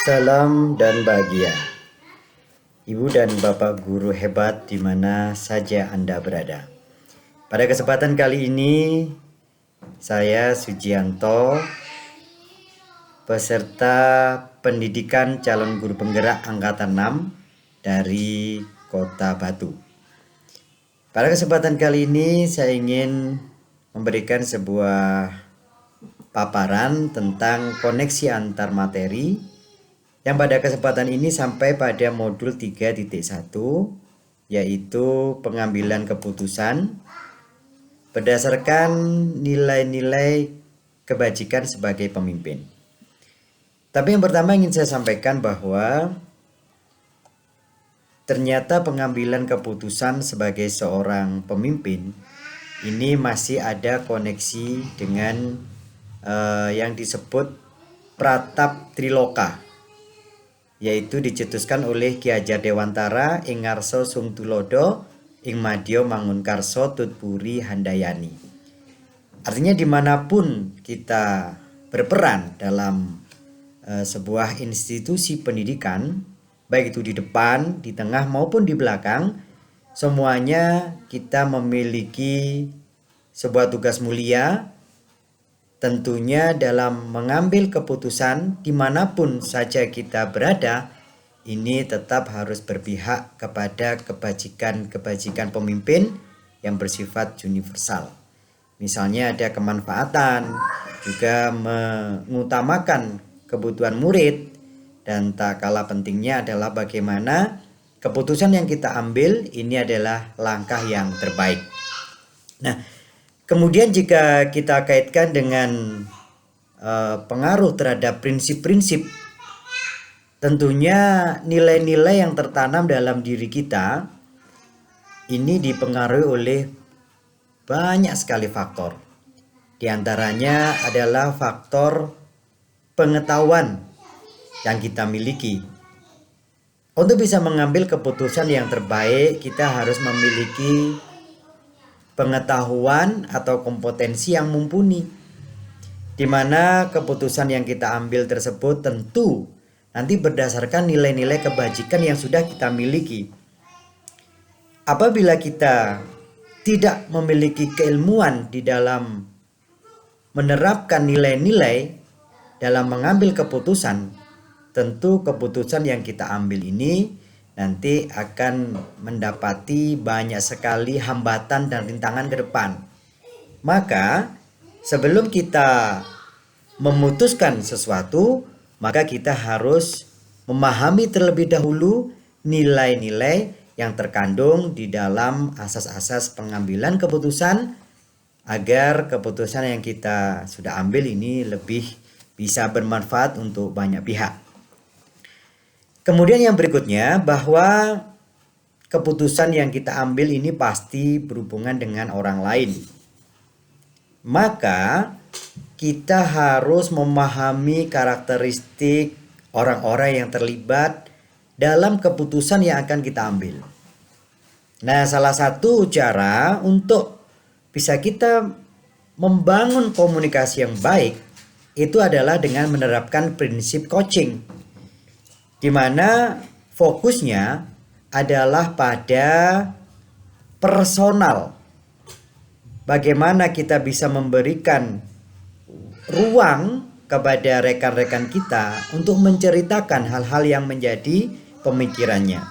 Salam dan bahagia, Ibu dan Bapak guru hebat di mana saja Anda berada. Pada kesempatan kali ini, saya Sujianto, peserta pendidikan calon guru penggerak angkatan 6 dari Kota Batu. Pada kesempatan kali ini, saya ingin memberikan sebuah paparan tentang koneksi antar materi yang pada kesempatan ini sampai pada modul 3.1, yaitu pengambilan keputusan berdasarkan nilai-nilai kebajikan sebagai pemimpin. Tapi yang pertama ingin saya sampaikan bahwa ternyata pengambilan keputusan sebagai seorang pemimpin ini masih ada koneksi dengan yang disebut Pratap Triloka, yaitu dicetuskan oleh Ki Hajar Dewantara ing ngarsa Sung Tulodo ing madya Mangunkarso Tutpuri Handayani. Artinya dimanapun kita berperan dalam sebuah institusi pendidikan, baik itu di depan, di tengah maupun di belakang, semuanya kita memiliki sebuah tugas mulia, tentunya dalam mengambil keputusan dimanapun saja kita berada, ini tetap harus berpihak kepada kebajikan pemimpin yang bersifat universal. Misalnya ada kemanfaatan, juga mengutamakan kebutuhan murid, dan tak kalah pentingnya adalah bagaimana keputusan yang kita ambil ini adalah langkah yang terbaik. Nah, kemudian jika kita kaitkan dengan pengaruh terhadap prinsip-prinsip, tentunya nilai-nilai yang tertanam dalam diri kita ini dipengaruhi oleh banyak sekali faktor. Di antaranya adalah faktor pengetahuan yang kita miliki. Untuk bisa mengambil keputusan yang terbaik, kita harus memiliki pengetahuan atau kompetensi yang mumpuni, di mana keputusan yang kita ambil tersebut tentu nanti berdasarkan nilai-nilai kebajikan yang sudah kita miliki. Apabila kita tidak memiliki keilmuan di dalam menerapkan nilai-nilai dalam mengambil keputusan, tentu keputusan yang kita ambil ini nanti akan mendapati banyak sekali hambatan dan rintangan ke depan. Maka sebelum kita memutuskan sesuatu, maka kita harus memahami terlebih dahulu nilai-nilai yang terkandung di dalam asas-asas pengambilan keputusan, agar keputusan yang kita sudah ambil ini lebih bisa bermanfaat untuk banyak pihak. Kemudian yang berikutnya, bahwa keputusan yang kita ambil ini pasti berhubungan dengan orang lain. Maka kita harus memahami karakteristik orang-orang yang terlibat dalam keputusan yang akan kita ambil. Nah, salah satu cara untuk bisa kita membangun komunikasi yang baik itu adalah dengan menerapkan prinsip coaching, di mana fokusnya adalah pada personal. Bagaimana kita bisa memberikan ruang kepada rekan-rekan kita untuk menceritakan hal-hal yang menjadi pemikirannya.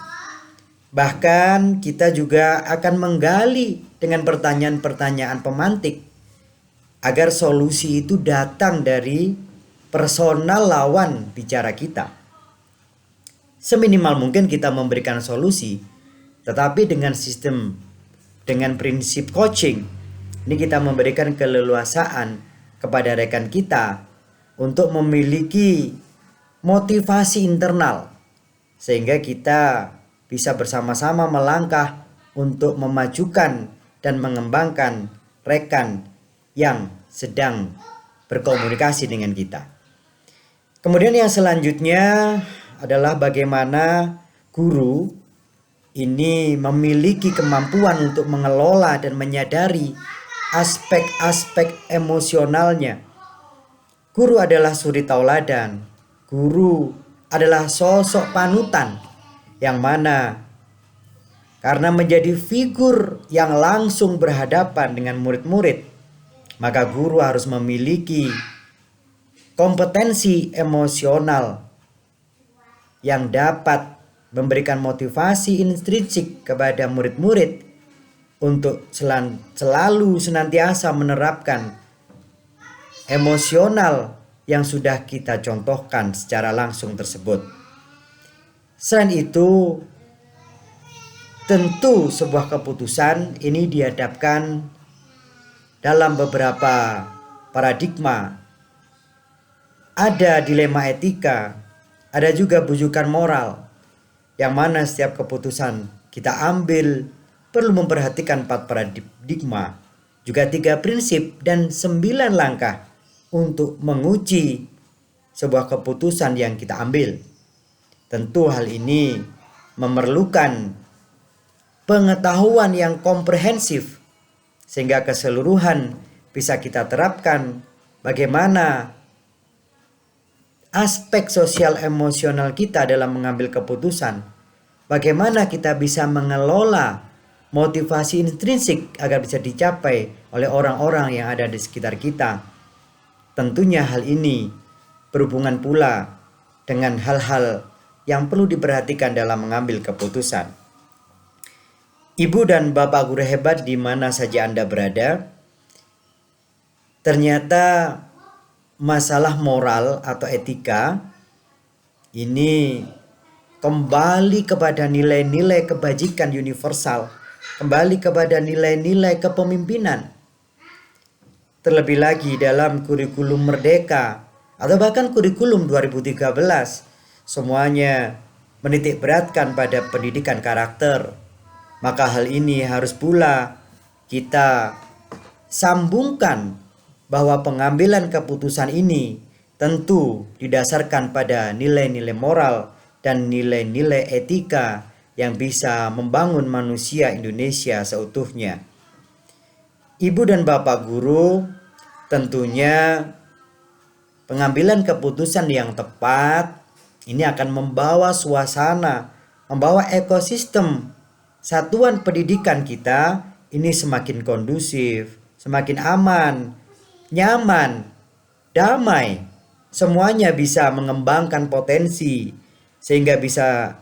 Bahkan kita juga akan menggali dengan pertanyaan-pertanyaan pemantik agar solusi itu datang dari personal lawan bicara kita. Seminimal mungkin kita memberikan solusi, tetapi dengan prinsip coaching, ini kita memberikan keleluasaan kepada rekan kita untuk memiliki motivasi internal, sehingga kita bisa bersama-sama melangkah untuk memajukan dan mengembangkan rekan yang sedang berkomunikasi dengan kita. Kemudian yang selanjutnya adalah bagaimana guru ini memiliki kemampuan untuk mengelola dan menyadari aspek-aspek emosionalnya. Guru adalah suri tauladan. Guru adalah sosok panutan, yang mana karena menjadi figur yang langsung berhadapan dengan murid-murid, maka guru harus memiliki kompetensi emosional yang dapat memberikan motivasi intrinsik kepada murid-murid untuk selalu senantiasa menerapkan emosional yang sudah kita contohkan secara langsung tersebut. Selain itu, tentu sebuah keputusan ini dihadapkan dalam beberapa paradigma. Ada dilema etika, ada juga bujukan moral, yang mana setiap keputusan kita ambil perlu memperhatikan 4 paradigma, juga 3 prinsip dan 9 langkah untuk menguji sebuah keputusan yang kita ambil. Tentu hal ini memerlukan pengetahuan yang komprehensif sehingga keseluruhan bisa kita terapkan bagaimana aspek sosial emosional kita dalam mengambil keputusan, bagaimana kita bisa mengelola motivasi intrinsik agar bisa dicapai oleh orang-orang yang ada di sekitar kita. Tentunya hal ini berhubungan pula dengan hal-hal yang perlu diperhatikan dalam mengambil keputusan. Ibu dan Bapak guru hebat di mana saja Anda berada, ternyata masalah moral atau etika ini kembali kepada nilai-nilai kebajikan universal, kembali kepada nilai-nilai kepemimpinan. Terlebih lagi dalam kurikulum Merdeka atau bahkan kurikulum 2013, semuanya menitik beratkan pada pendidikan karakter. Maka hal ini harus pula kita sambungkan bahwa pengambilan keputusan ini tentu didasarkan pada nilai-nilai moral dan nilai-nilai etika yang bisa membangun manusia Indonesia seutuhnya. Ibu dan Bapak guru, tentunya pengambilan keputusan yang tepat ini akan membawa suasana, membawa ekosistem satuan pendidikan kita ini semakin kondusif, semakin aman, nyaman, damai. Semuanya bisa mengembangkan potensi sehingga bisa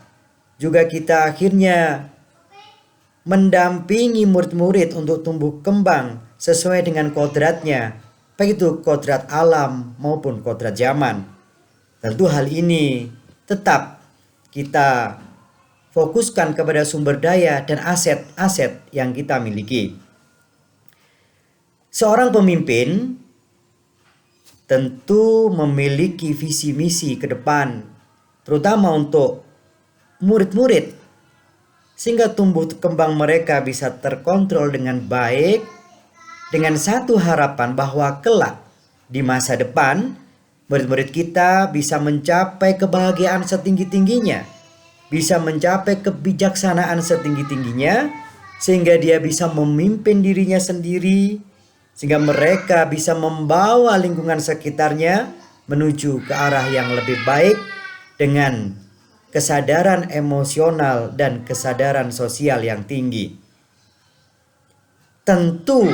juga kita akhirnya mendampingi murid-murid untuk tumbuh kembang sesuai dengan kodratnya, baik itu kodrat alam maupun kodrat zaman. Tentu hal ini tetap kita fokuskan kepada sumber daya dan aset-aset yang kita miliki. Seorang pemimpin tentu memiliki visi misi ke depan, terutama untuk murid-murid, sehingga tumbuh kembang mereka bisa terkontrol dengan baik, dengan satu harapan bahwa kelak di masa depan murid-murid kita bisa mencapai kebahagiaan setinggi-tingginya, bisa mencapai kebijaksanaan setinggi-tingginya, sehingga dia bisa memimpin dirinya sendiri, sehingga mereka bisa membawa lingkungan sekitarnya menuju ke arah yang lebih baik dengan kesadaran emosional dan kesadaran sosial yang tinggi. Tentu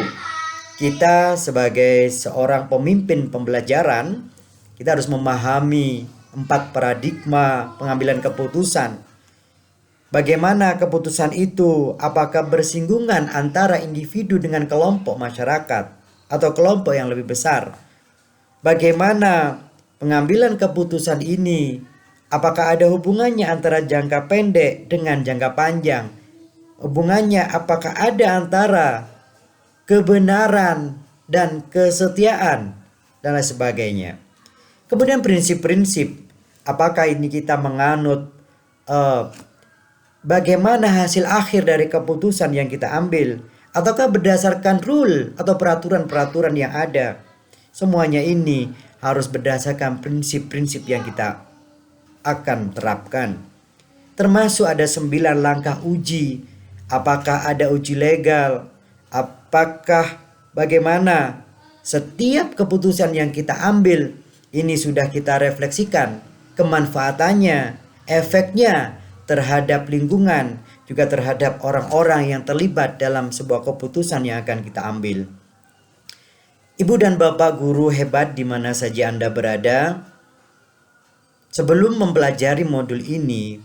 kita sebagai seorang pemimpin pembelajaran, kita harus memahami 4 paradigma pengambilan keputusan. Bagaimana keputusan itu, apakah bersinggungan antara individu dengan kelompok masyarakat atau kelompok yang lebih besar? Bagaimana pengambilan keputusan ini, apakah ada hubungannya antara jangka pendek dengan jangka panjang? Hubungannya apakah ada antara kebenaran dan kesetiaan dan lain sebagainya. Kemudian prinsip-prinsip, apakah ini kita menganut bagaimana hasil akhir dari keputusan yang kita ambil, ataukah berdasarkan rule atau peraturan-peraturan yang ada. Semuanya ini harus berdasarkan prinsip-prinsip yang kita akan terapkan. Termasuk ada 9 langkah uji. Apakah ada uji legal? Apakah bagaimana setiap keputusan yang kita ambil ini sudah kita refleksikan kemanfaatannya, efeknya terhadap lingkungan, juga terhadap orang-orang yang terlibat dalam sebuah keputusan yang akan kita ambil. Ibu dan Bapak guru hebat di mana saja Anda berada, sebelum mempelajari modul ini,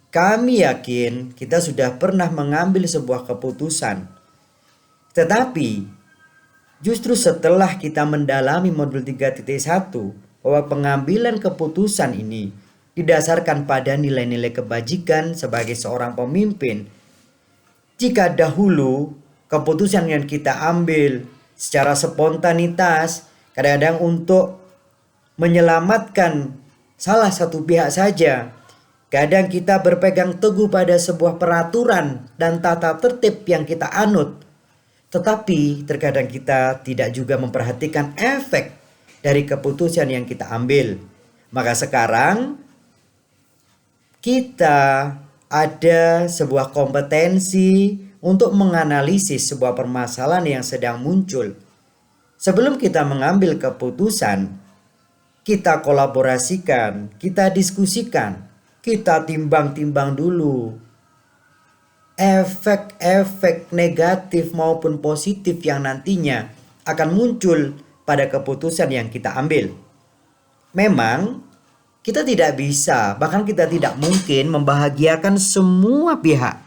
kami yakin kita sudah pernah mengambil sebuah keputusan. Tetapi justru setelah kita mendalami modul 3.1 bahwa pengambilan keputusan ini didasarkan pada nilai-nilai kebajikan sebagai seorang pemimpin. Jika dahulu keputusan yang kita ambil secara spontanitas, kadang-kadang untuk menyelamatkan salah satu pihak saja, kadang kita berpegang teguh pada sebuah peraturan dan tata tertib yang kita anut. Tetapi terkadang kita tidak juga memperhatikan efek dari keputusan yang kita ambil. Maka sekarang kita ada sebuah kompetensi untuk menganalisis sebuah permasalahan yang sedang muncul. Sebelum kita mengambil keputusan, kita kolaborasikan, kita diskusikan, kita timbang-timbang dulu efek-efek negatif maupun positif yang nantinya akan muncul pada keputusan yang kita ambil. Memang kita tidak bisa, bahkan kita tidak mungkin membahagiakan semua pihak.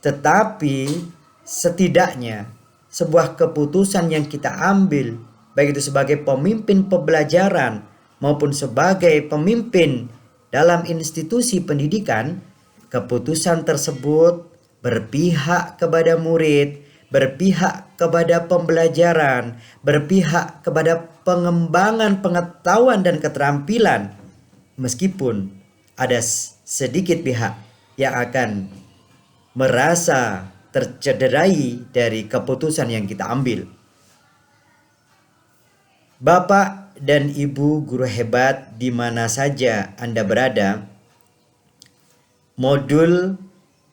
Tetapi setidaknya sebuah keputusan yang kita ambil, baik itu sebagai pemimpin pembelajaran maupun sebagai pemimpin dalam institusi pendidikan, keputusan tersebut berpihak kepada murid, berpihak kepada pembelajaran, berpihak kepada pengembangan pengetahuan dan keterampilan, meskipun ada sedikit pihak yang akan merasa tercederai dari keputusan yang kita ambil. Bapak dan Ibu guru hebat di mana saja Anda berada, modul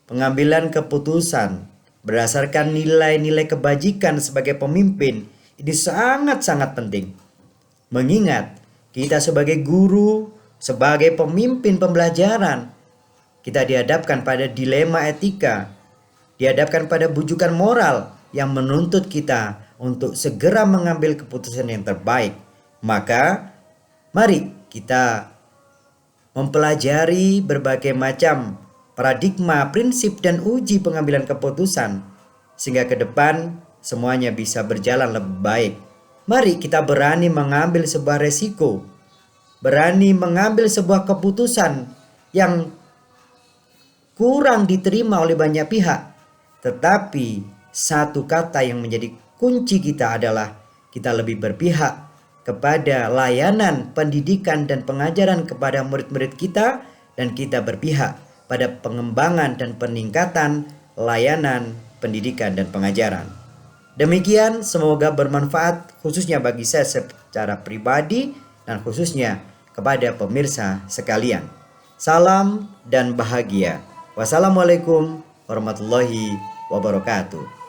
pengambilan keputusan berdasarkan nilai-nilai kebajikan sebagai pemimpin ini sangat-sangat penting. Mengingat kita sebagai guru, sebagai pemimpin pembelajaran, kita dihadapkan pada dilema etika, dihadapkan pada bujukan moral yang menuntut kita untuk segera mengambil keputusan yang terbaik. Maka mari kita mempelajari berbagai macam paradigma, prinsip, dan uji pengambilan keputusan sehingga ke depan semuanya bisa berjalan lebih baik. Mari kita berani mengambil sebuah resiko, berani mengambil sebuah keputusan yang kurang diterima oleh banyak pihak. Tetapi satu kata yang menjadi kunci kita adalah kita lebih berpihak kepada layanan pendidikan dan pengajaran kepada murid-murid kita, dan kita berpihak pada pengembangan dan peningkatan layanan pendidikan dan pengajaran. Demikian, semoga bermanfaat khususnya bagi saya secara pribadi dan khususnya kepada pemirsa sekalian. Salam dan bahagia. Wassalamualaikum warahmatullahi wabarakatuh.